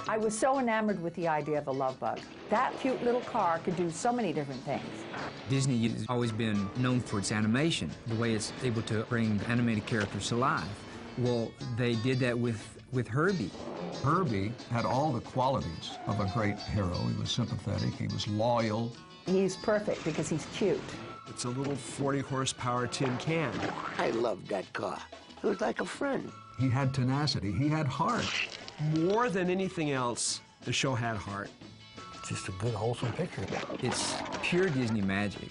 I was so enamored with the idea of the Love Bug. That cute little car could do so many different things. Disney has always been known for its animation, the way it's able to bring animated characters to life. Well, they did that with Herbie. Herbie had all the qualities of a great hero. He was sympathetic, he was loyal. He's perfect because he's cute. It's a little 40-horsepower tin can. I loved that car. It was like a friend. He had tenacity, he had heart. More than anything else, the show had heart. Just a good, wholesome picture. It's pure Disney magic.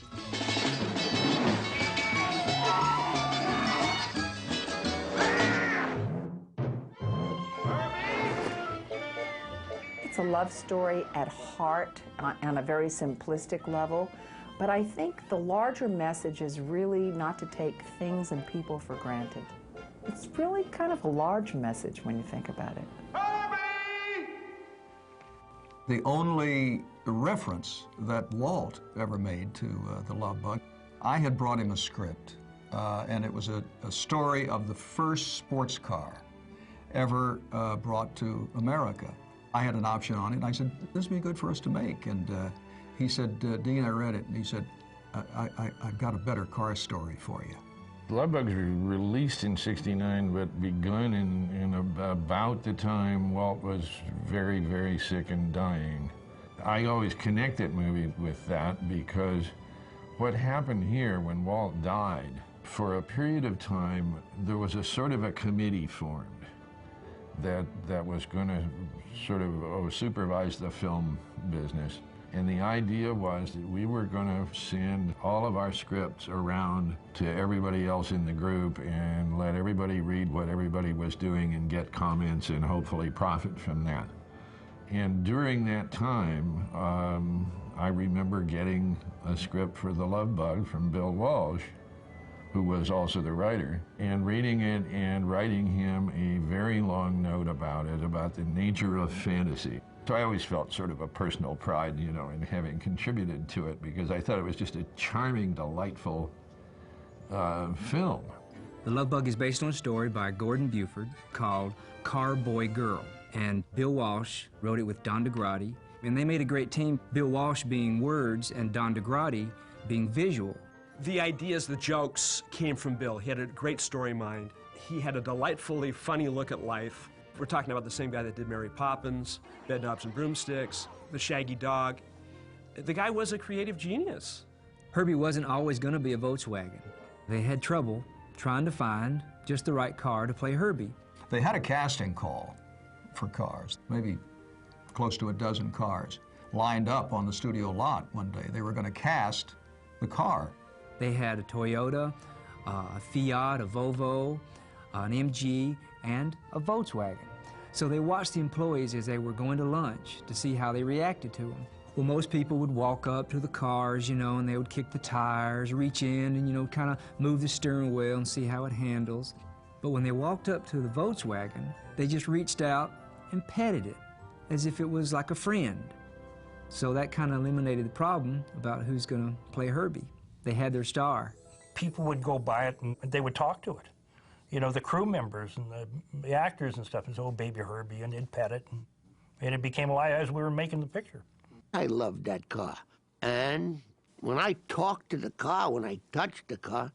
It's a love story at heart on a very simplistic level, but I think the larger message is really not to take things and people for granted. It's really kind of a large message when you think about it. The only reference that Walt ever made to The Love Bug, I had brought him a script, and it was a story of the first sports car ever brought to America. I had an option on it, and I said, this would be good for us to make. And he said, Dean, I read it, and he said, I've got a better car story for you. Love Bug was released in '69, but begun in about the time Walt was very, very sick and dying. I always connect that movie with that because what happened here when Walt died, for a period of time, there was a sort of a committee formed that was going to sort of supervise the film business. And the idea was that we were going to send all of our scripts around to everybody else in the group and let everybody read what everybody was doing and get comments and hopefully profit from that. And during that time, I remember getting a script for The Love Bug from Bill Walsh, who was also the writer, and reading it and writing him a very long note about it, about the nature of fantasy. So I always felt sort of a personal pride, you know, in having contributed to it because I thought it was just a charming, delightful film. The Love Bug is based on a story by Gordon Buford called Car Boy Girl, and Bill Walsh wrote it with Don DeGrady, and they made a great team, Bill Walsh being words and Don DeGrady being visual. The ideas, the jokes came from Bill. He had a great story mind. He had a delightfully funny look at life. We're talking about the same guy that did Mary Poppins, Bedknobs and Broomsticks, The Shaggy Dog. The guy was a creative genius. Herbie wasn't always going to be a Volkswagen. They had trouble trying to find just the right car to play Herbie. They had a casting call for cars, maybe close to a dozen cars, lined up on the studio lot one day. They were going to cast the car. They had a Toyota, a Fiat, a Volvo, an MG, and a Volkswagen. So they watched the employees as they were going to lunch to see how they reacted to them. Well, most people would walk up to the cars, you know, and they would kick the tires, reach in and, you know, kind of move the steering wheel and see how it handles. But when they walked up to the Volkswagen, they just reached out and petted it as if it was like a friend. So that kind of eliminated the problem about who's going to play Herbie. They had their star. People would go by it and they would talk to it. You know, the crew members and the actors and stuff, and so, oh, baby Herbie, and they'd pet it, and it became alive as we were making the picture. I loved that car. And when I talked to the car, when I touched the car,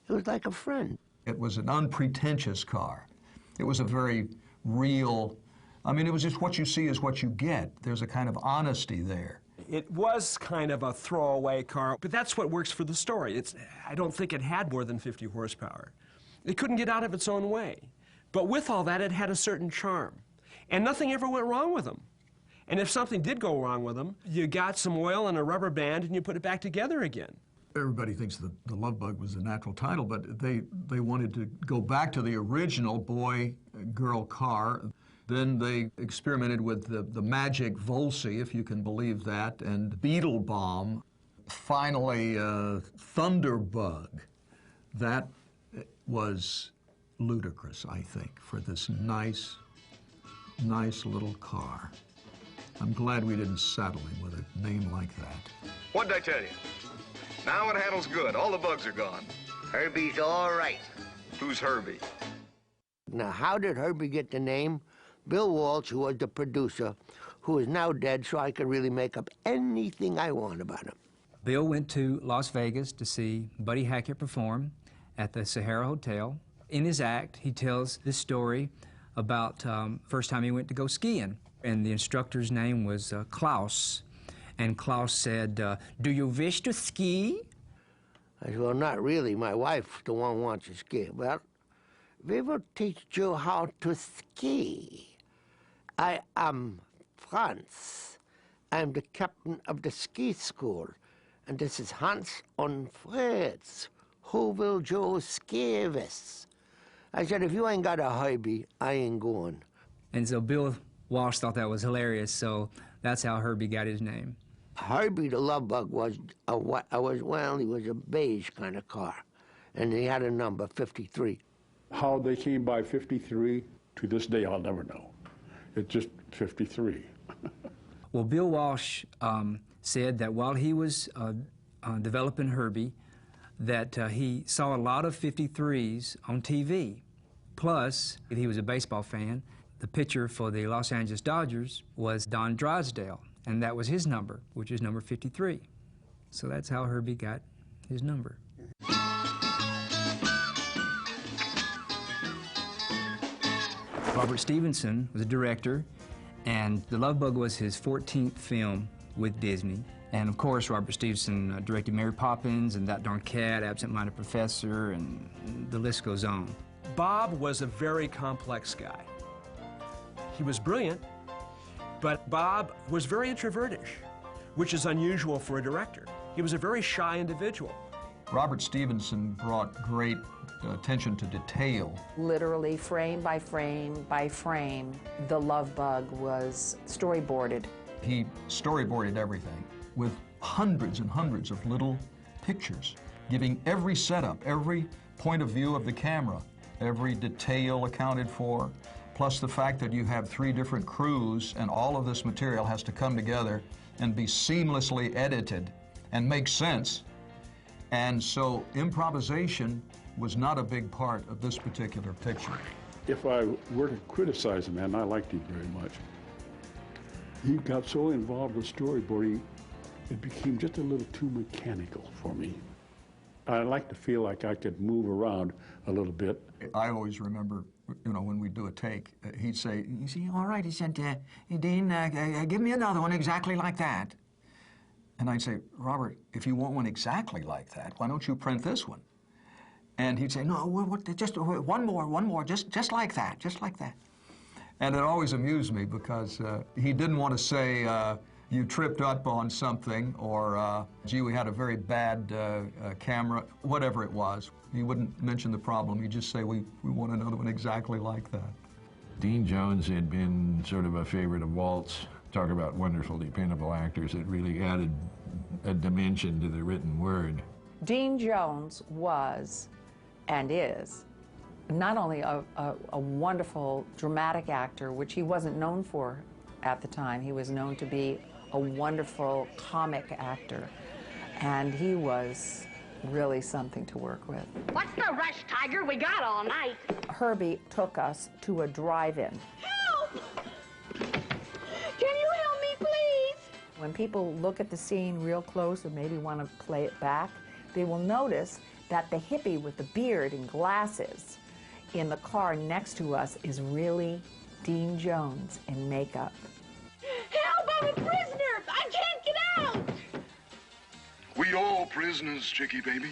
it was like a friend. It was an unpretentious car. It was a very real, I mean, it was just what you see is what you get. There's a kind of honesty there. It was kind of a throwaway car, but that's what works for the story. I don't think it had more than 50 horsepower. It couldn't get out of its own way. But with all that, it had a certain charm. And nothing ever went wrong with them. And if something did go wrong with them, you got some oil and a rubber band and you put it back together again. Everybody thinks that The Love Bug was the natural title, but they wanted to go back to the original boy-girl car. Then they experimented with the magic Volsy, if you can believe that, and Beetle Bomb. Finally, Thunderbug. That was ludicrous, I think, for this nice little car. I'm glad we didn't saddle him with a name like that. What'd I tell you? Now it handles good. All the bugs are gone. Herbie's all right. Who's Herbie? Now, how did Herbie get the name Bill Walsh, who was the producer, who is now dead, so I could really make up anything I want about him. Bill went to Las Vegas to see Buddy Hackett perform at the Sahara Hotel. In his act, he tells this story about first time he went to go skiing, and the instructor's name was Klaus. And Klaus said, "Do you wish to ski?" I said, well, not really. My wife's the one who wants to ski. Well, we will teach you how to ski. I am Franz. I'm the captain of the ski school. And this is Hans und Fritz. Who will you ski with? I said, if you ain't got a Herbie, I ain't going. And so Bill Walsh thought that was hilarious, so that's how Herbie got his name. Herbie the Love Bug was he was a beige kind of car, and he had a number, 53. How they came by 53, to this day, I'll never know. It's just 53. Well, Bill Walsh said that while he was developing Herbie, that he saw a lot of 53s on TV. Plus, he was a baseball fan. The pitcher for the Los Angeles Dodgers was Don Drysdale, and that was his number, which is number 53. So that's how Herbie got his number. Robert Stevenson was a director, and The Love Bug was his 14th film with Disney. And of course, Robert Stevenson directed Mary Poppins and That Darn Cat, Absent-Minded Professor, and the list goes on. Bob was a very complex guy. He was brilliant, but Bob was very introvertish, which is unusual for a director. He was a very shy individual. Robert Stevenson brought great attention to detail. Literally, frame by frame by frame, The Love Bug was storyboarded. He storyboarded everything with hundreds and hundreds of little pictures, giving every setup, every point of view of the camera, every detail accounted for, plus the fact that you have 3 different crews and all of this material has to come together and be seamlessly edited and make sense. And so improvisation was not a big part of this particular picture. If I were to criticize him, and I liked him very much, he got so involved with storyboarding, it became just a little too mechanical for me. I like to feel like I could move around a little bit. I always remember, you know, when we do a take, he'd say, all right, he said, Dean, give me another one exactly like that. And I'd say, Robert, if you want one exactly like that, why don't you print this one? And he'd say, no, just one more, just like that, just like that. And it always amused me because he didn't want to say, you tripped up on something, or, gee, we had a very bad camera, whatever it was. He wouldn't mention the problem. He'd just say, we want another one exactly like that. Dean Jones had been sort of a favorite of Walt's. Talk about wonderful, dependable actors. It really added a dimension to the written word. Dean Jones was, and is, not only a wonderful dramatic actor, which he wasn't known for at the time. He was known to be a wonderful comic actor, and he was really something to work with. What's the rush, Tiger? We got all night. Herbie took us to a drive-in. Help! Can you help me, please? When people look at the scene real close or maybe want to play it back, they will notice that the hippie with the beard and glasses in the car next to us is really Dean Jones in makeup. Help! I'm a prisoner! I can't get out! We all prisoners, Chicky baby.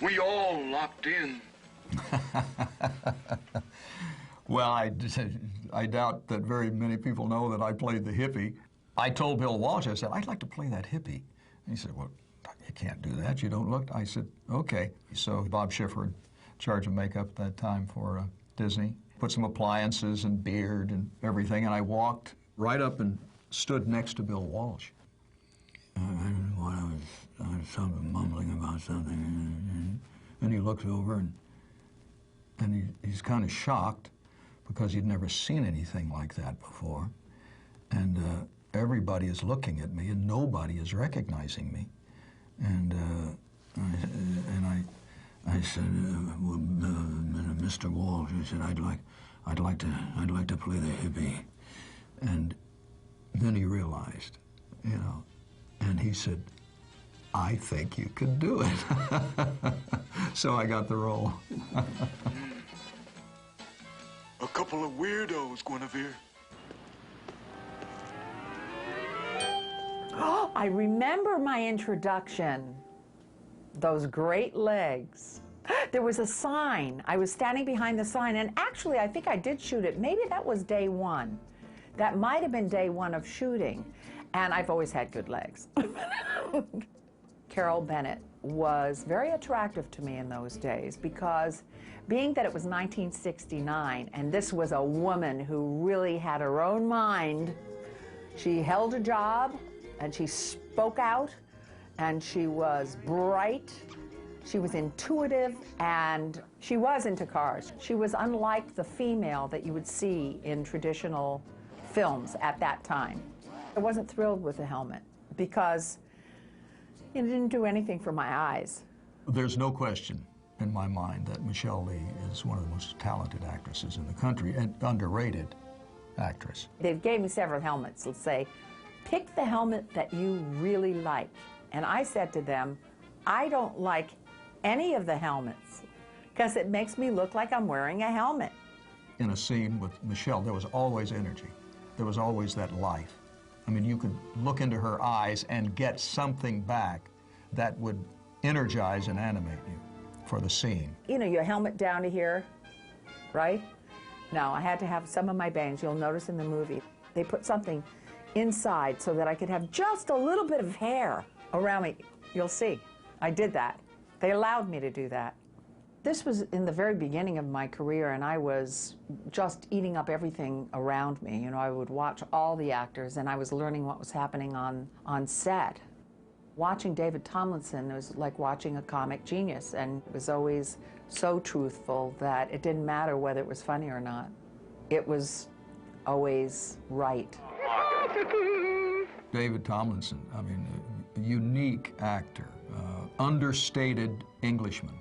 We all locked in. Well, I doubt that very many people know that I played the hippie. I told Bill Walsh, I said, I'd like to play that hippie. And he said, well, you can't do that. You don't look. I said, okay. So Bob Schiffer, in charge of makeup at that time for Disney, put some appliances and beard and everything, and I walked right up and stood next to Bill Walsh. I don't know what I was something mumbling about something, and he looks over and he's kind of shocked because he'd never seen anything like that before, and everybody is looking at me and nobody is recognizing me, and I said, well, Mr. Walsh, I said, I'd like to play the hippie. And then he realized, you know, and he said, I think you could do it. So I got the role. A couple of weirdos, Guinevere. Oh, I remember my introduction. Those great legs. There was a sign. I was standing behind the sign, and actually, I think I did shoot it. Maybe that was day one. That might have been day one of shooting. And I've always had good legs. Carol Bennett was very attractive to me in those days because being that it was 1969 and this was a woman who really had her own mind, she held a job and she spoke out and she was bright, she was intuitive, and she was into cars. She was unlike the female that you would see in traditional films at that time. I wasn't thrilled with the helmet because it didn't do anything for my eyes. There's no question in my mind that Michelle Lee is one of the most talented actresses in the country and underrated actress. They gave me several helmets. Let's say, pick the helmet that you really like. And I said to them, I don't like any of the helmets because it makes me look like I'm wearing a helmet. In a scene with Michelle, there was always energy. There was always that life. I mean, you could look into her eyes and get something back that would energize and animate you for the scene. You know, your helmet down to here, right? Now, I had to have some of my bangs. You'll notice in the movie, they put something inside so that I could have just a little bit of hair around me. You'll see, I did that. They allowed me to do that. This was in the very beginning of my career, and I was just eating up everything around me. You know, I would watch all the actors, and I was learning what was happening on set. Watching David Tomlinson was like watching a comic genius, and it was always so truthful that it didn't matter whether it was funny or not. It was always right. David Tomlinson, I mean, a unique actor, understated Englishman.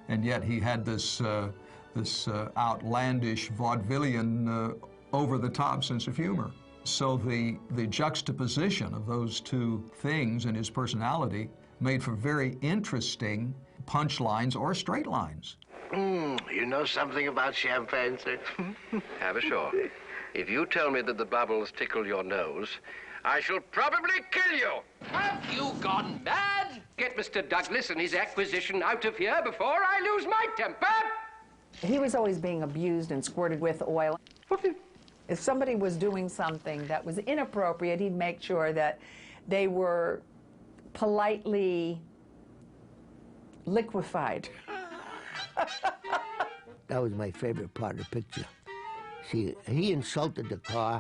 And yet he had this outlandish vaudevillian, over-the-top sense of humor. So the juxtaposition of those two things in his personality made for very interesting punchlines or straight lines. You know something about champagne, sir? Have a sure. If you tell me that the bubbles tickle your nose, I shall probably kill you. Have you gone mad? Get Mr. Douglas and his acquisition out of here before I lose my temper. He was always being abused and squirted with oil. If somebody was doing something that was inappropriate, he'd make sure that they were politely liquefied. That was my favorite part of the picture. See, he insulted the car.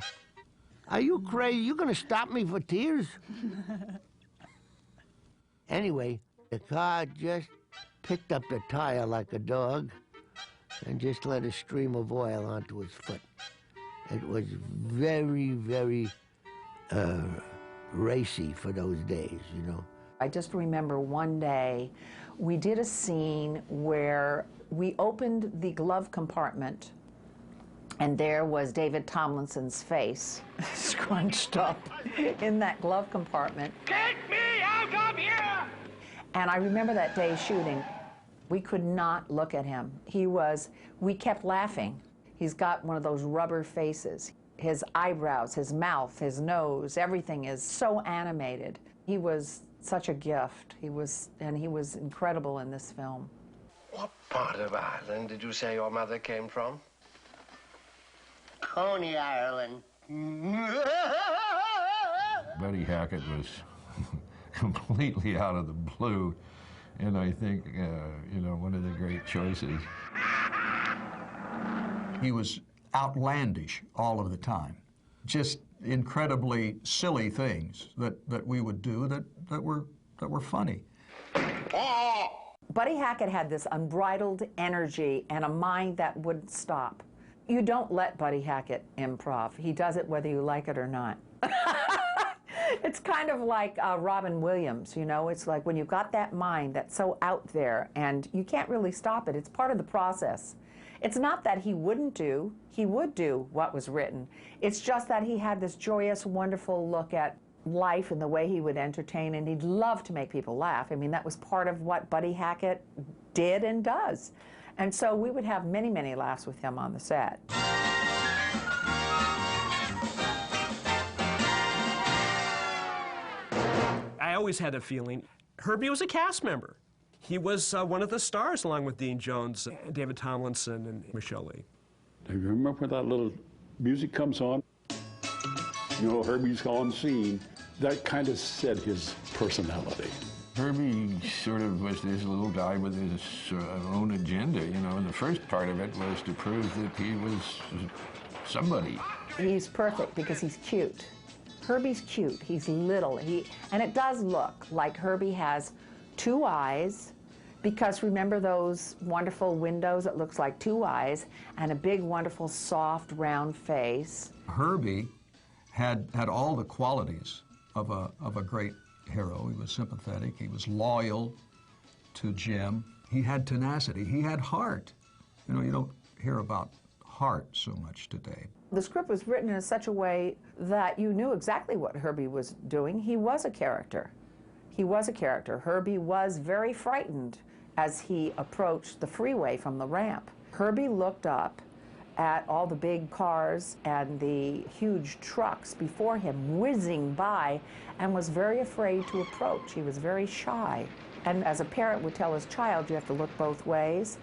Are you crazy? You gonna stop me for tears? Anyway, the car just picked up the tire like a dog and just let a stream of oil onto his foot. It was very, very racy for those days, you know. I just remember one day we did a scene where we opened the glove compartment and there was David Tomlinson's face scrunched up in that glove compartment. Get me out of here! And I remember that day shooting. We could not look at him. We kept laughing. He's got one of those rubber faces. His eyebrows, his mouth, his nose, everything is so animated. He was such a gift. He was incredible in this film. What part of Ireland did you say your mother came from? Coney Ireland. Buddy Hackett was completely out of the blue, and I think, you know, one of the great choices. He was outlandish all of the time. Just incredibly silly things that we would do that were funny. Buddy Hackett had this unbridled energy and a mind that wouldn't stop. You don't let Buddy Hackett improv. He does it whether you like it or not. It's kind of like Robin Williams, you know? It's like when you've got that mind that's so out there and you can't really stop it. It's part of the process. It's not that he wouldn't do, he would do what was written. It's just that he had this joyous, wonderful look at life and the way he would entertain, and he'd love to make people laugh. I mean, that was part of what Buddy Hackett did and does. And so we would have many, many laughs with him on the set. I always had a feeling Herbie was a cast member. He was one of the stars along with Dean Jones, David Tomlinson, and Michelle Lee. Do you remember when that little music comes on? You know, Herbie's on scene. That kind of said his personality. Herbie sort of was this little guy with his own agenda, you know, and the first part of it was to prove that he was somebody. He's perfect because he's cute. Herbie's cute, he's little, and it does look like Herbie has two eyes, because remember those wonderful windows? It looks like two eyes, and a big, wonderful, soft, round face. Herbie had all the qualities of a great hero. He was sympathetic, he was loyal to Jim, he had tenacity, he had heart. You know, you don't hear about heart so much today. The script was written in such a way that you knew exactly what Herbie was doing. He was a character. He was a character. Herbie was very frightened as he approached the freeway from the ramp. Herbie looked up at all the big cars and the huge trucks before him whizzing by and was very afraid to approach. He was very shy. And as a parent would tell his child, you have to look both ways.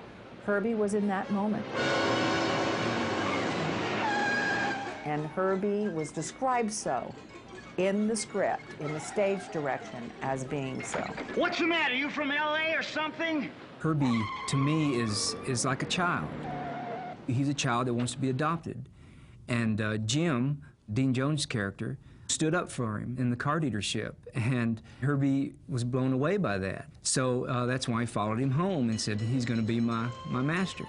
Herbie was in that moment. And Herbie was described so in the script, in the stage direction, as being so. What's the matter? You from L.A. or something? Herbie, to me, is like a child. He's a child that wants to be adopted. And Jim, Dean Jones' character, stood up for him in the car dealership, and Herbie was blown away by that. So that's why he followed him home and said he's going to be my master.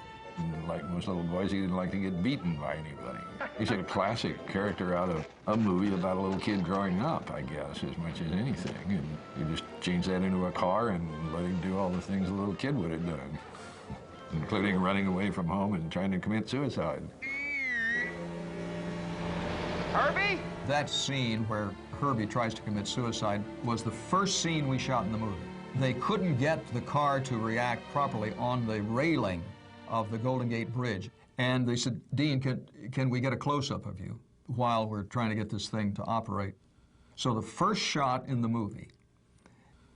Like most little boys, he didn't like to get beaten by anybody. He's a classic character out of a movie about a little kid growing up, I guess, as much as anything. And you just change that into a car and let him do all the things a little kid would have done, including running away from home and trying to commit suicide. Herbie? That scene where Herbie tries to commit suicide was the first scene we shot in the movie. They couldn't get the car to react properly on the railing of the Golden Gate Bridge. And they said, Dean, can we get a close-up of you while we're trying to get this thing to operate? So the first shot in the movie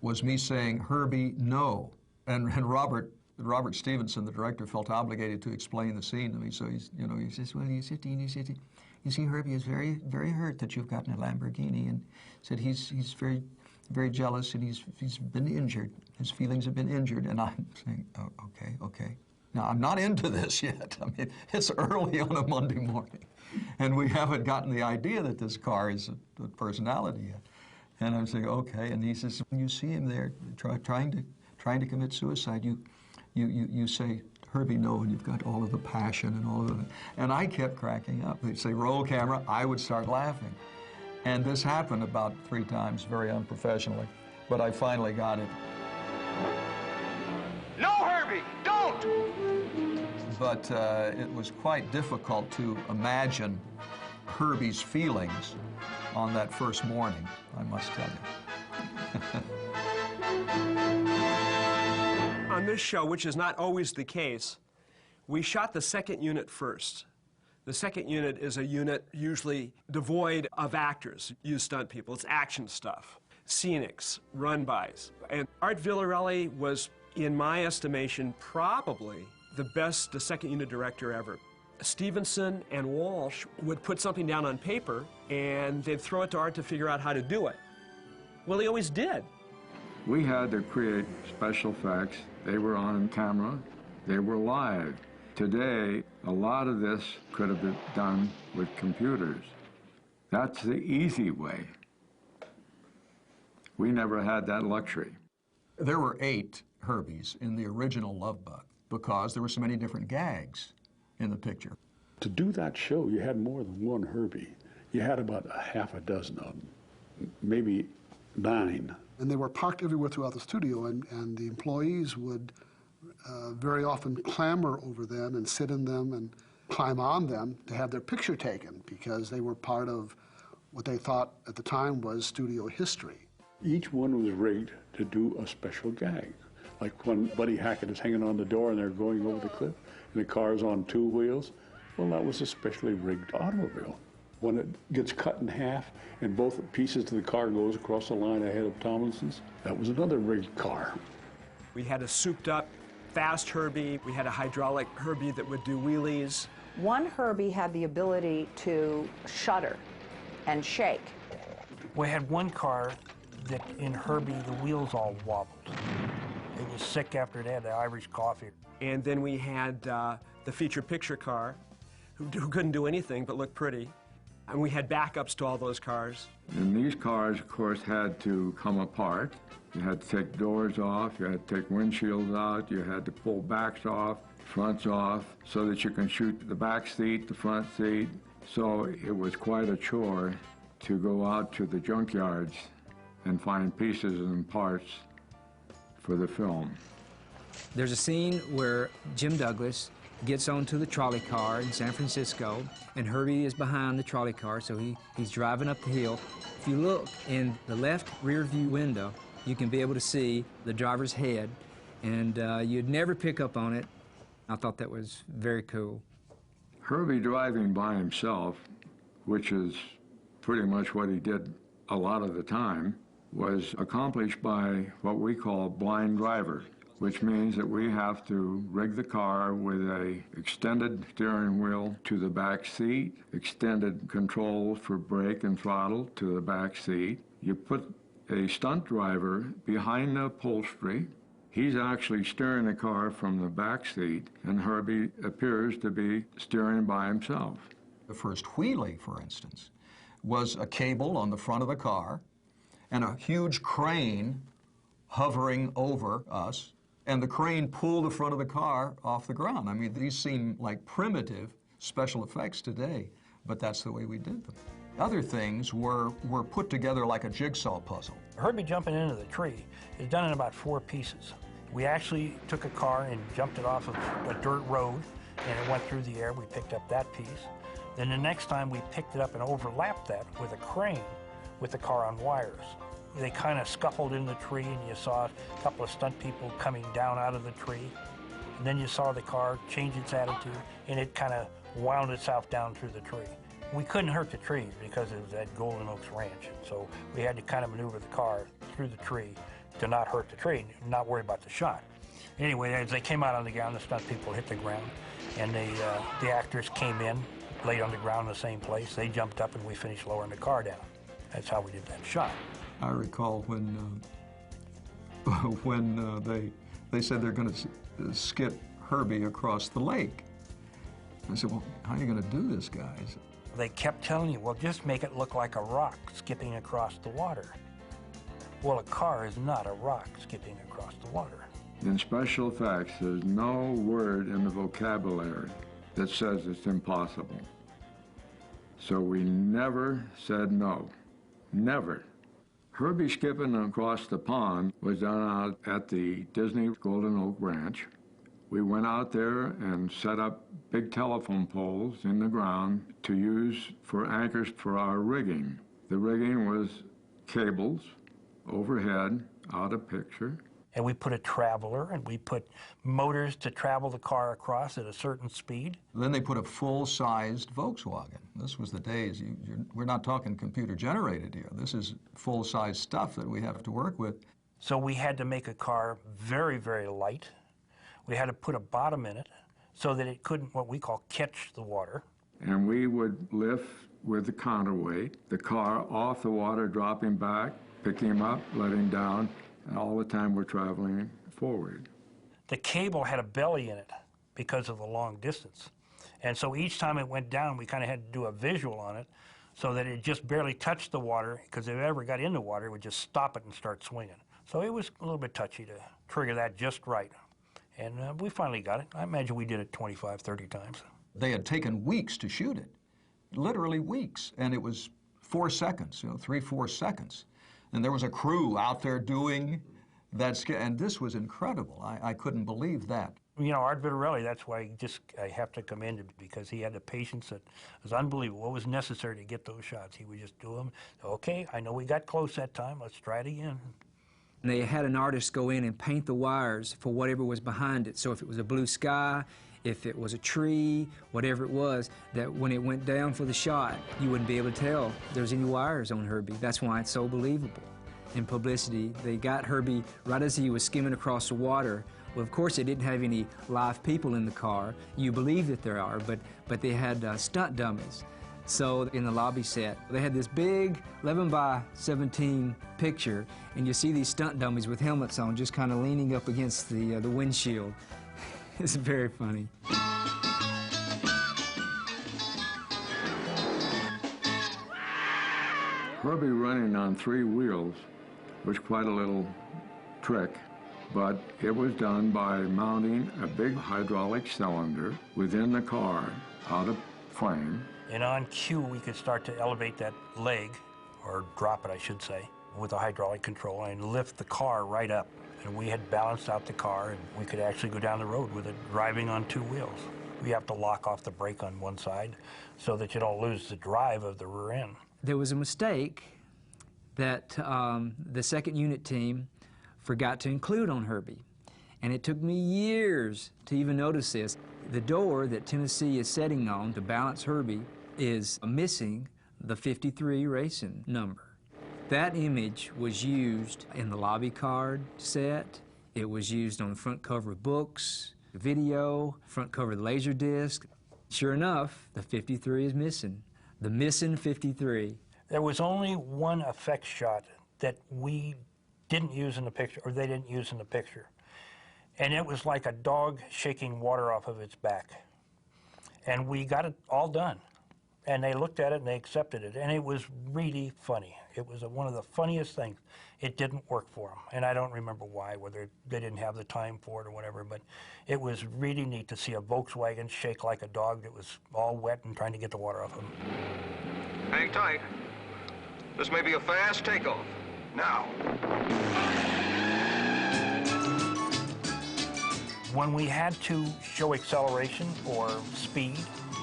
was me saying, Herbie, no. And Robert Stevenson, the director, felt obligated to explain the scene to me. So he says, well, Dean, you see, Herbie is very, very hurt that you've gotten a Lamborghini, and said he's very, very jealous, and he's been injured. His feelings have been injured. And I'm saying, oh, okay. Now, I'm not into this yet. I mean, it's early on a Monday morning, and we haven't gotten the idea that this car is a personality yet. And I'm saying, okay. And he says, when you see him there trying to commit suicide, you say, Herbie, no, and you've got all of the passion and all of it. And I kept cracking up. They'd say, roll camera. I would start laughing. And this happened about 3 times, very unprofessionally. But I finally got it. No, Herbie, don't! But it was quite difficult to imagine Herbie's feelings on that first morning, I must tell you. On this show, which is not always the case, we shot the second unit first. The second unit is a unit usually devoid of actors, use stunt people. It's action stuff, scenics, run-bys. And Art Villarelli was, in my estimation, probably the best second unit director ever. Stevenson and Walsh would put something down on paper, and they'd throw it to Art to figure out how to do it. Well, he always did. We had to create special effects. They were on camera. They were live. Today, a lot of this could have been done with computers. That's the easy way. We never had that luxury. There were 8 Herbies in the original Love Bug because there were so many different gags in the picture. To do that show, you had more than one Herbie. You had about a half a dozen of them, maybe 9. And they were parked everywhere throughout the studio, and the employees would very often clamber over them and sit in them and climb on them to have their picture taken because they were part of what they thought at the time was studio history. Each one was rigged to do a special gag. Like when Buddy Hackett is hanging on the door and they're going over the cliff and the car's on 2 wheels, well, that was a specially rigged automobile. When it gets cut in half and both pieces of the car goes across the line ahead of Tomlinson's, that was another rigged car. We had a souped-up, fast Herbie. We had a hydraulic Herbie that would do wheelies. One Herbie had the ability to shudder and shake. We had one car that in Herbie, the wheels all wobbled. It was sick after it had the Irish coffee. And then we had the feature picture car, who couldn't do anything but look pretty. And we had backups to all those cars. And these cars, of course, had to come apart. You had to take doors off, you had to take windshields out, you had to pull backs off, fronts off, so that you can shoot the back seat, the front seat. So it was quite a chore to go out to the junkyards and find pieces and parts for the film. There's a scene where Jim Douglas gets onto the trolley car in San Francisco, and Herbie is behind the trolley car, so he's driving up the hill. If you look in the left rear view window, you can be able to see the driver's head, and you'd never pick up on it. I thought that was very cool. Herbie driving by himself, which is pretty much what he did a lot of the time, was accomplished by what we call blind driver, which means that we have to rig the car with a extended steering wheel to the back seat, extended controls for brake and throttle to the back seat. You put a stunt driver behind the upholstery. He's actually steering the car from the back seat, and Herbie appears to be steering by himself. The first wheelie, for instance, was a cable on the front of the car and a huge crane hovering over us, and the crane pulled the front of the car off the ground. I mean, these seem like primitive special effects today, but that's the way we did them. Other things were put together like a jigsaw puzzle. Herbie jumping into the tree is done in about 4 pieces. We actually took a car and jumped it off of a dirt road, and it went through the air. We picked up that piece. Then the next time we picked it up and overlapped that with a crane with the car on wires. They kind of scuffled in the tree, and you saw a couple of stunt people coming down out of the tree. And then you saw the car change its attitude, and it kind of wound itself down through the tree. We couldn't hurt the trees because it was at Golden Oaks Ranch, so we had to kind of maneuver the car through the tree to not hurt the tree, not worry about the shot. Anyway, as they came out on the ground, the stunt people hit the ground, and the actors came in, laid on the ground in the same place. They jumped up, and we finished lowering the car down. That's how we did that shot. I recall when they said they're going to skip Herbie across the lake. I said, well, how are you going to do this, guys? They kept telling you, well, just make it look like a rock skipping across the water. Well, a car is not a rock skipping across the water. In special effects, there's no word in the vocabulary that says it's impossible. So we never said no. Never. Herbie skipping across the pond was done out at the Disney Golden Oak Ranch. We went out there and set up big telephone poles in the ground to use for anchors for our rigging. The rigging was cables overhead, out of picture. And we put a traveler, and we put motors to travel the car across at a certain speed. Then they put a full-sized Volkswagen. This was the days. We're not talking computer-generated here. This is full-size stuff that we have to work with. So we had to make a car very, very light. We had to put a bottom in it so that it couldn't, what we call, catch the water. And we would lift with the counterweight the car off the water, dropping back, picking him up, letting him down, and all the time we're traveling forward. The cable had a belly in it because of the long distance. And so each time it went down, we kind of had to do a visual on it so that it just barely touched the water, because if it ever got in the water, it would just stop it and start swinging. So it was a little bit touchy to trigger that just right. And we finally got it. I imagine we did it 25, 30 times. They had taken weeks to shoot it, literally weeks, and it was 4 seconds, 3, 4 seconds. And there was a crew out there doing And this was incredible. I couldn't believe that. You know, Art Vitarelli, that's why I have to commend him, because he had the patience that was unbelievable. What was necessary to get those shots? He would just do them. Okay, I know we got close that time. Let's try it again. And they had an artist go in and paint the wires for whatever was behind it. So if it was a blue sky, if it was a tree, whatever it was, that when it went down for the shot, you wouldn't be able to tell there's any wires on Herbie. That's why it's so believable. In publicity, they got Herbie right as he was skimming across the water. Well, of course, they didn't have any live people in the car. You believe that there are, but they had stunt dummies. So in the lobby set, they had this big 11 by 17 picture, and you see these stunt dummies with helmets on, just kind of leaning up against the windshield. It's very funny. Herbie running on 3 wheels was quite a little trick, but it was done by mounting a big hydraulic cylinder within the car out of frame. And on cue, we could start to elevate that leg, or drop it, I should say, with a hydraulic control and lift the car right up. And we had balanced out the car, and we could actually go down the road with it driving on 2 wheels. We have to lock off the brake on one side so that you don't lose the drive of the rear end. There was a mistake that the second unit team forgot to include on Herbie. And it took me years to even notice this. The door that Tennessee is setting on to balance Herbie is missing the 53 racing number. That image was used in the lobby card set. It was used on the front cover of books, video, front cover of the Laserdisc. Sure enough, the 53 is missing. The missing 53. There was only one effect shot that we didn't use in the picture, or they didn't use in the picture. And it was like a dog shaking water off of its back. And we got it all done. And they looked at it and they accepted it. And it was really funny. It was one of the funniest things. It didn't work for them. And I don't remember why, whether they didn't have the time for it or whatever, but it was really neat to see a Volkswagen shake like a dog that was all wet and trying to get the water off him. Hang tight. This may be a fast takeoff. Now. When we had to show acceleration or speed,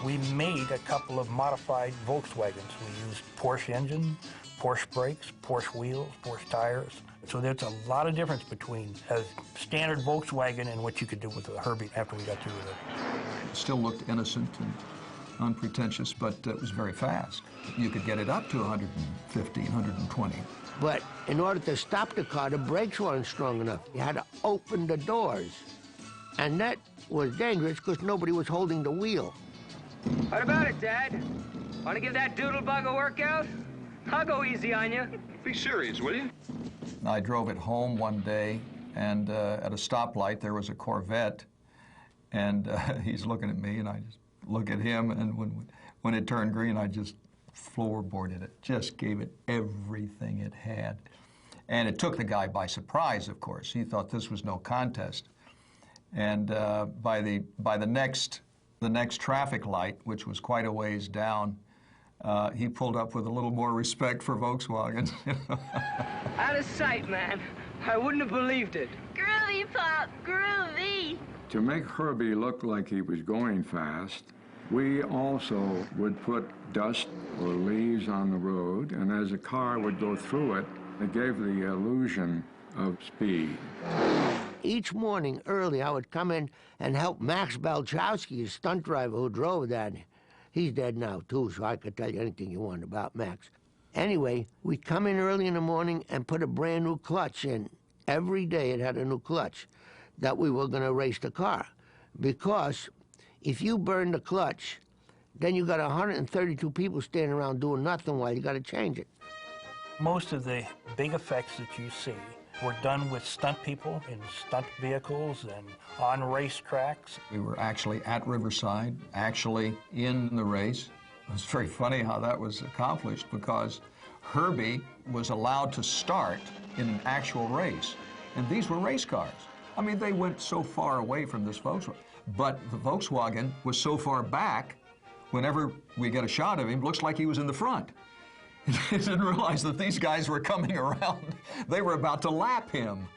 we made a couple of modified Volkswagens. We used Porsche engine, Porsche brakes, Porsche wheels, Porsche tires. So there's a lot of difference between a standard Volkswagen and what you could do with a Herbie after we got through with it. It still looked innocent and unpretentious, but it was very fast. You could get it up to 150, 120. But in order to stop the car, the brakes weren't strong enough. You had to open the doors. And that was dangerous because nobody was holding the wheel. What about it, Dad? Want to give that doodle bug a workout? I'll go easy on you. Be serious, will you? I drove it home one day, and at a stoplight there was a Corvette, and he's looking at me, and I just look at him, and when it turned green, I just floorboarded it, just gave it everything it had. And it took the guy by surprise, of course. He thought this was no contest. And by the next traffic light, which was quite a ways down, he pulled up with a little more respect for Volkswagens. Out of sight, man. I wouldn't have believed it. Groovy, Pop, groovy. To make Herbie look like he was going fast, we also would put dust or leaves on the road, and as the car would go through it, it gave the illusion of speed. Each morning early, I would come in and help Max Balchowski, the stunt driver who drove that. He's dead now, too, so I could tell you anything you want about Max. Anyway, we'd come in early in the morning and put a brand new clutch in. Every day it had a new clutch that we were going to race the car. Because if you burn the clutch, then you got 132 people standing around doing nothing while you got to change it. Most of the big effects that you see were done with stunt people in stunt vehicles and on racetracks. We were actually at Riverside, actually in the race. It was very funny how that was accomplished because Herbie was allowed to start in an actual race. And these were race cars. I mean, they went so far away from this Volkswagen. But the Volkswagen was so far back, whenever we get a shot of him, it looks like he was in the front. He didn't realize that these guys were coming around. They were about to lap him.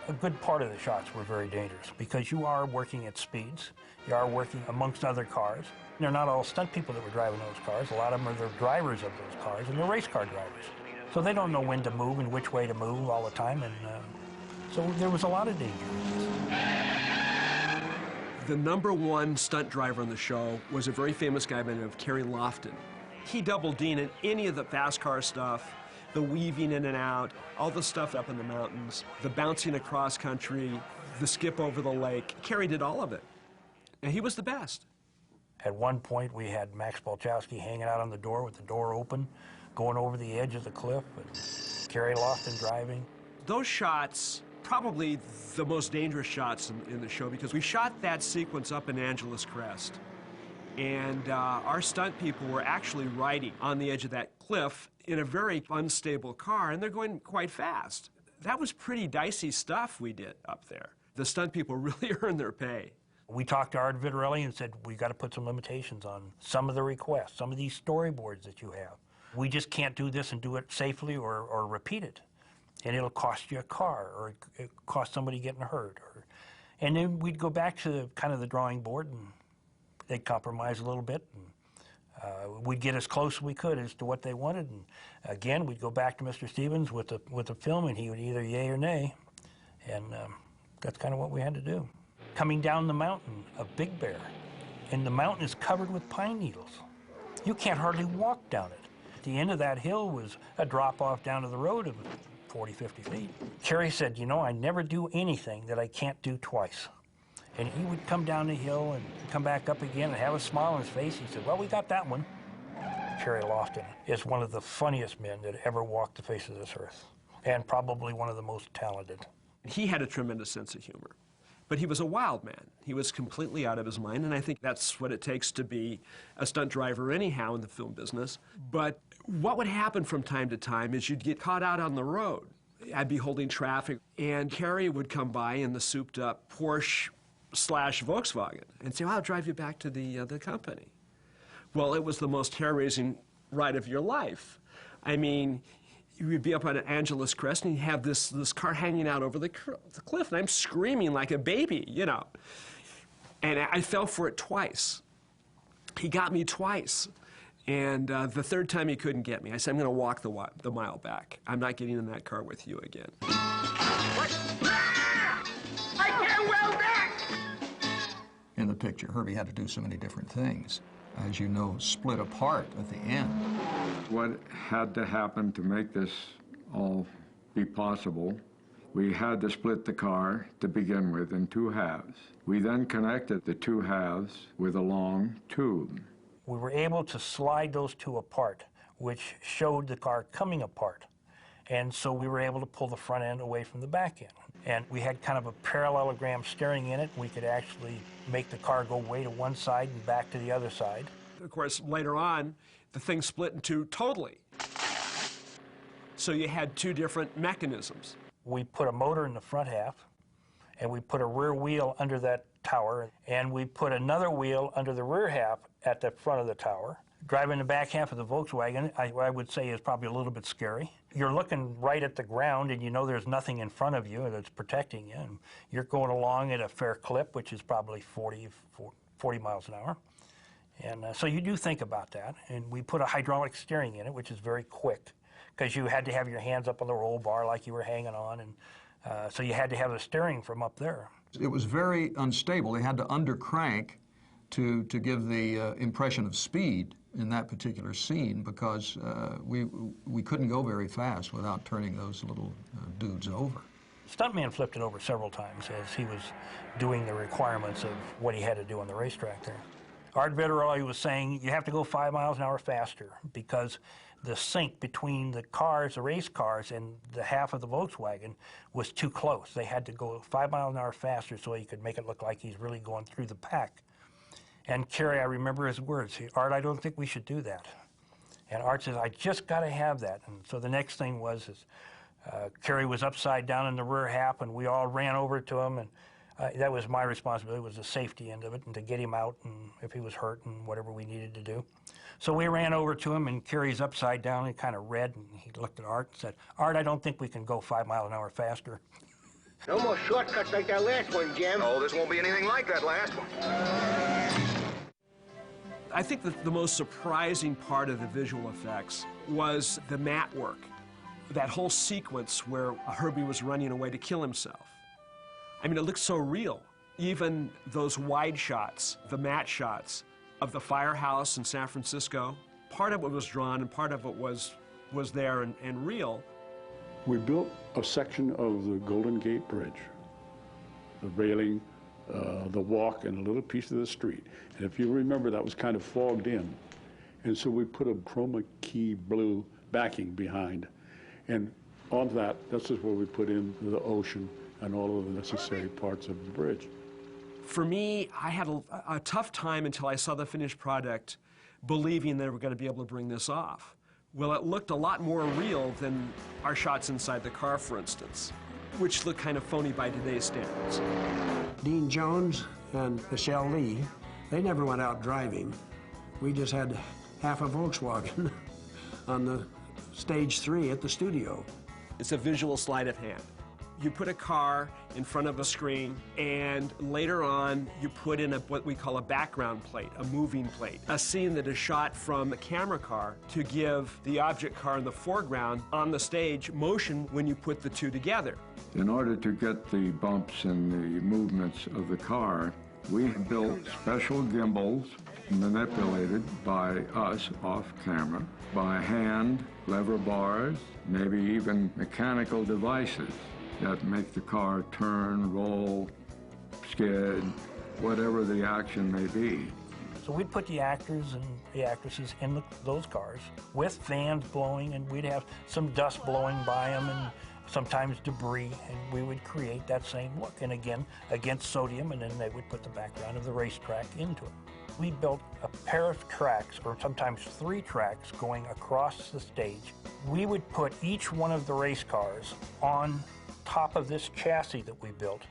A good part of the shots were very dangerous because you are working at speeds. You are working amongst other cars. They're not all stunt people that were driving those cars. A lot of them are the drivers of those cars, and they're race car drivers. So they don't know when to move and which way to move all the time, and so there was a lot of danger. The #1 stunt driver on the show was a very famous guy by the name of Lofton. He doubled Dean in any of the fast car stuff, the weaving in and out, all the stuff up in the mountains, the bouncing across country, the skip over the lake. Kerry did all of it, and he was the best. At one point, we had Max Balchowski hanging out on the door with the door open, going over the edge of the cliff, and Kerry Lofton driving. Those shots, probably the most dangerous shots in the show, because we shot that sequence up in Angeles Crest. And our stunt people were actually riding on the edge of that cliff in a very unstable car, and they're going quite fast. That was pretty dicey stuff we did up there. The stunt people really earned their pay. We talked to Art Vitarelli and said, we got to put some limitations on some of the requests, some of these storyboards that you have. We just can't do this and do it safely or repeat it. And it'll cost you a car, or it cost somebody getting hurt. And then we'd go back to kind of the drawing board, and they'd compromise a little bit. And we'd get as close as we could as to what they wanted. And again, we'd go back to Mr. Stevens with the film, and he would either yay or nay. And that's kind of what we had to do. Coming down the mountain of Big Bear, and the mountain is covered with pine needles. You can't hardly walk down it. At the end of that hill was a drop-off down to the road of 40, 50 feet. Kerry said, you know, I never do anything that I can't do twice. And he would come down the hill and come back up again and have a smile on his face. He said, well, we got that one. Kerry Lofton is one of the funniest men that ever walked the face of this earth, and probably one of the most talented. He had a tremendous sense of humor, but he was a wild man. He was completely out of his mind, and I think that's what it takes to be a stunt driver anyhow in the film business. But what would happen from time to time is you'd get caught out on the road. I'd be holding traffic, and Kerry would come by in the souped-up Porsche/Volkswagen and say, well, I'll drive you back to the company. Well, it was the most hair-raising ride of your life. I mean, you would be up on Angeles Crest, and you have this car hanging out over the cliff, and I'm screaming like a baby, you know. And I fell for it twice. He got me twice. And the third time he couldn't get me. I said, I'm going to walk the mile back. I'm not getting in that car with you again. I can't weld that! In the picture, Herbie had to do so many different things. As you know, split apart at the end. What had to happen to make this all be possible, we had to split the car to begin with in two halves. We then connected the two halves with a long tube. We were able to slide those two apart, which showed the car coming apart. And so we were able to pull the front end away from the back end. And we had kind of a parallelogram steering in it. We could actually make the car go way to one side and back to the other side. Of course, later on, the thing split in two totally. So you had two different mechanisms. We put a motor in the front half, and we put a rear wheel under that tower, and we put another wheel under the rear half at the front of the tower. Driving the back half of the Volkswagen, I would say, is probably a little bit scary. You're looking right at the ground, and you know there's nothing in front of you that's protecting you. And you're going along at a fair clip, which is probably 40 miles an hour. And so you do think about that. And we put a hydraulic steering in it, which is very quick, because you had to have your hands up on the roll bar like you were hanging on. And so you had to have the steering from up there. It was very unstable. They had to undercrank to give the impression of speed in that particular scene, because we couldn't go very fast without turning those little dudes over. Stuntman flipped it over several times as he was doing the requirements of what he had to do on the racetrack there. Art Vitarelli was saying you have to go 5 miles an hour faster because the sync between the cars, the race cars, and the half of the Volkswagen was too close. They had to go 5 miles an hour faster so he could make it look like he's really going through the pack. And Kerry, I remember his words, Art, I don't think we should do that. And Art says, I just got to have that. And so the next thing was Kerry was upside down in the rear half, and we all ran over to him, and That was my responsibility, was the safety end of it, and to get him out, and if he was hurt, and whatever we needed to do. So we ran over to him, and Kerry's upside down, and kind of red, and he looked at Art and said, "Art, I don't think we can go 5 miles an hour faster." No more shortcuts like that last one, Jim. Oh, this won't be anything like that last one. I think that the most surprising part of the visual effects was the mat work. That whole sequence where Herbie was running away to kill himself. I mean, it looked so real. Even those wide shots, the mat shots of the firehouse in San Francisco, part of it was drawn and part of it was there and real. We built a section of the Golden Gate Bridge, the railing, the walk, and a little piece of the street. And if you remember, that was kind of fogged in. And so we put a chroma key blue backing behind. And on that, this is where we put in the ocean and all of the necessary parts of the bridge. For me, I had a tough time until I saw the finished product, believing they were going to be able to bring this off. Well, it looked a lot more real than our shots inside the car, for instance, which looked kind of phony by today's standards. Dean Jones and Michelle Lee, they never went out driving. We just had half a Volkswagen on the stage 3 at the studio. It's a visual sleight of hand. You put a car in front of a screen, and later on, you put in what we call a background plate, a moving plate, a scene that is shot from a camera car to give the object car in the foreground on the stage motion when you put the two together. In order to get the bumps and the movements of the car, we built special gimbals manipulated by us off camera, by hand, lever bars, maybe even mechanical devices that make the car turn, roll, skid, whatever the action may be. So we'd put the actors and the actresses in those cars with fans blowing, and we'd have some dust blowing by them and sometimes debris, and we would create that same look. And again, against sodium, and then they would put the background of the racetrack into it. We built a pair of tracks, or sometimes 3 tracks, going across the stage. We would put each one of the race cars on top of this chassis that we built,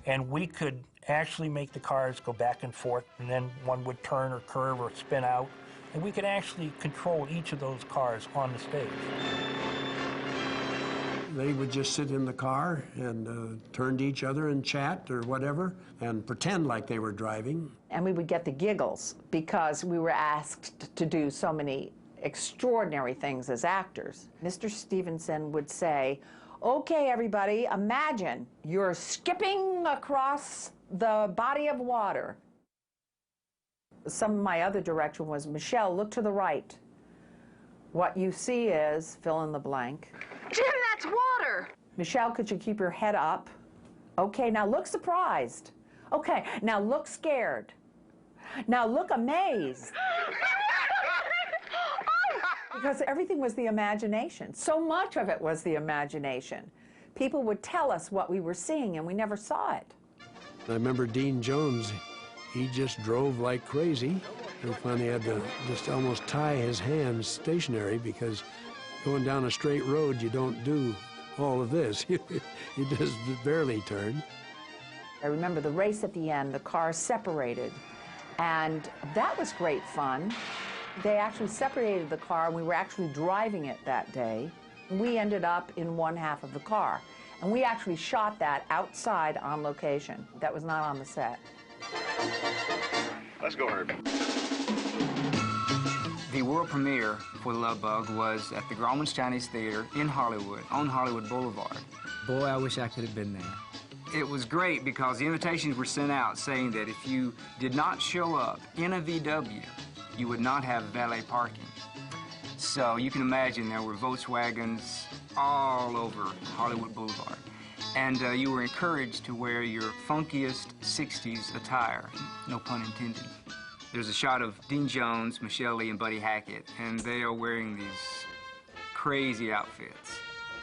and we could actually make the cars go back and forth, and then one would turn or curve or spin out, and we could actually control each of those cars on the stage. They would just sit in the car and turn to each other and chat or whatever and pretend like they were driving. And we would get the giggles because we were asked to do so many extraordinary things as actors. Mr. Stevenson would say, "Okay, everybody, imagine you're skipping across the body of water." Some of my other direction was, "Michelle, look to the right. What you see is fill in the blank." Jim, that's water! "Michelle, could you keep your head up?" "Okay, now look surprised." "Okay, now look scared." "Now look amazed." Because everything was the imagination. So much of it was the imagination. People would tell us what we were seeing, and we never saw it. I remember Dean Jones, he just drove like crazy. And finally had to just almost tie his hands stationary, because going down a straight road, you don't do all of this. You just barely turn. I remember the race at the end, the cars separated, and that was great fun. They actually separated the car, and we were actually driving it that day. We ended up in one half of the car, and we actually shot that outside on location. That was not on the set. Let's go, Herbie. The world premiere for The Love Bug was at the Grauman's Chinese Theater in Hollywood, on Hollywood Boulevard. Boy, I wish I could have been there. It was great because the invitations were sent out saying that if you did not show up in a VW, you would not have valet parking. So you can imagine there were Volkswagens all over Hollywood Boulevard. And you were encouraged to wear your funkiest 60s attire, no pun intended. There's a shot of Dean Jones, Michelle Lee, and Buddy Hackett, and they are wearing these crazy outfits.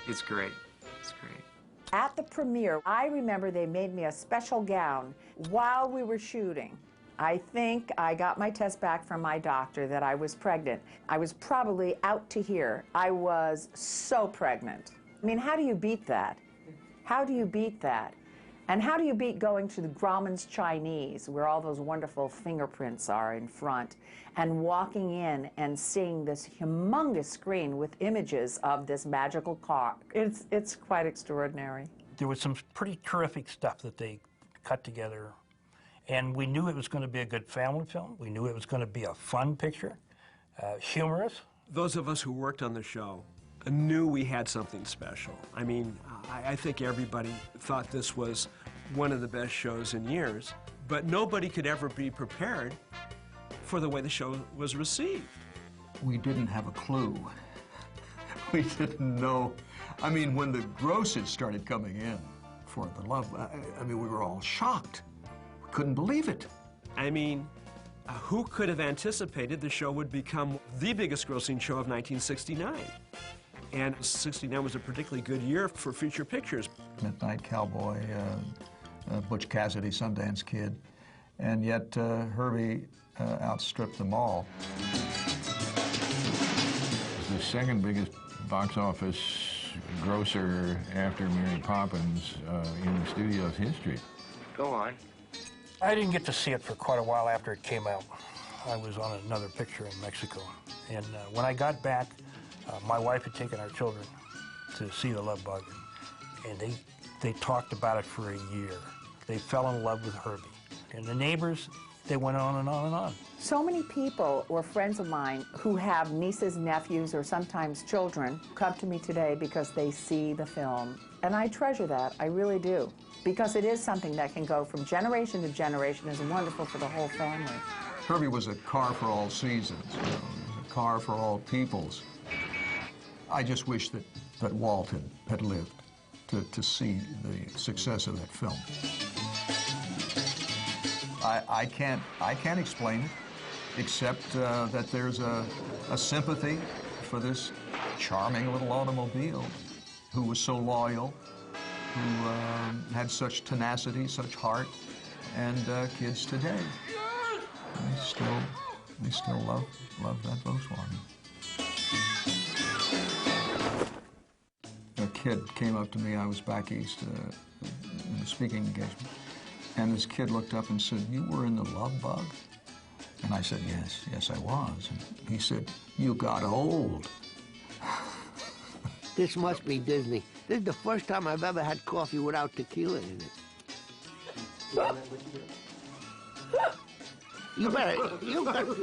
It's great. It's great. At the premiere, I remember they made me a special gown while we were shooting. I think I got my test back from my doctor that I was pregnant. I was probably out to here. I was so pregnant. I mean, how do you beat that? How do you beat that? And how do you beat going to the Grauman's Chinese, where all those wonderful fingerprints are in front, and walking in and seeing this humongous screen with images of this magical car? It's quite extraordinary. There was some pretty terrific stuff that they cut together, and we knew it was going to be a good family film. We knew it was going to be a fun picture, humorous. Those of us who worked on the show knew we had something special. I mean, I think everybody thought this was one of the best shows in years, but nobody could ever be prepared for the way the show was received. We didn't have a clue. We didn't know. I mean, when the grosses started coming in for The Love, I mean, we were all shocked. We couldn't believe it. I mean, who could have anticipated the show would become the biggest grossing show of 1969? And 69 was a particularly good year for feature pictures. Midnight Cowboy, Butch Cassidy, Sundance Kid, and yet Herbie outstripped them all. The second biggest box office grosser after Mary Poppins in the studio's history. Go on. I didn't get to see it for quite a while after it came out. I was on another picture in Mexico. And when I got back, my wife had taken our children to see The Love Bug, and they talked about it for a year. They fell in love with Herbie. And the neighbors, they went on and on and on. So many people or friends of mine who have nieces, nephews, or sometimes children come to me today because they see the film. And I treasure that, I really do. Because it is something that can go from generation to generation, is wonderful for the whole family. Herbie was a car for all seasons, you know, a car for all peoples. I just wish that Walt had lived to see the success of that film. I can't explain it, except that there's a sympathy for this charming little automobile who was so loyal, who had such tenacity, such heart, and kids today, they still love that Volkswagen. A kid came up to me, I was back east in a speaking engagement, and this kid looked up and said, "You were in The Love Bug?" And I said, yes I was. And he said, "You got old." This must be Disney. This is the first time I've ever had coffee without tequila in it.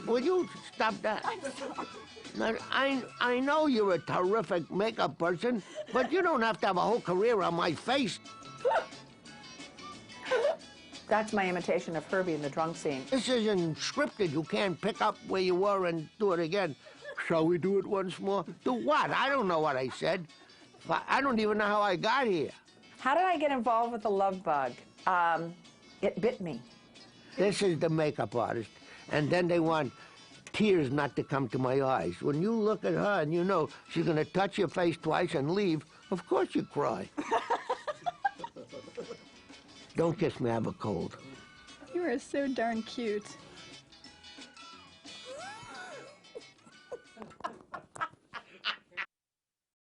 Will you stop that? Now, I know you're a terrific makeup person, but you don't have to have a whole career on my face. That's my imitation of Herbie in the drunk scene. This isn't scripted. You can't pick up where you were and do it again. Shall we do it once more? Do what? I don't know what I said. I don't even know how I got here. How did I get involved with The Love Bug? It bit me. This is the makeup artist, and then they want tears not to come to my eyes. When you look at her and you know she's going to touch your face twice and leave, of course you cry. Don't kiss me, I have a cold. You are so darn cute.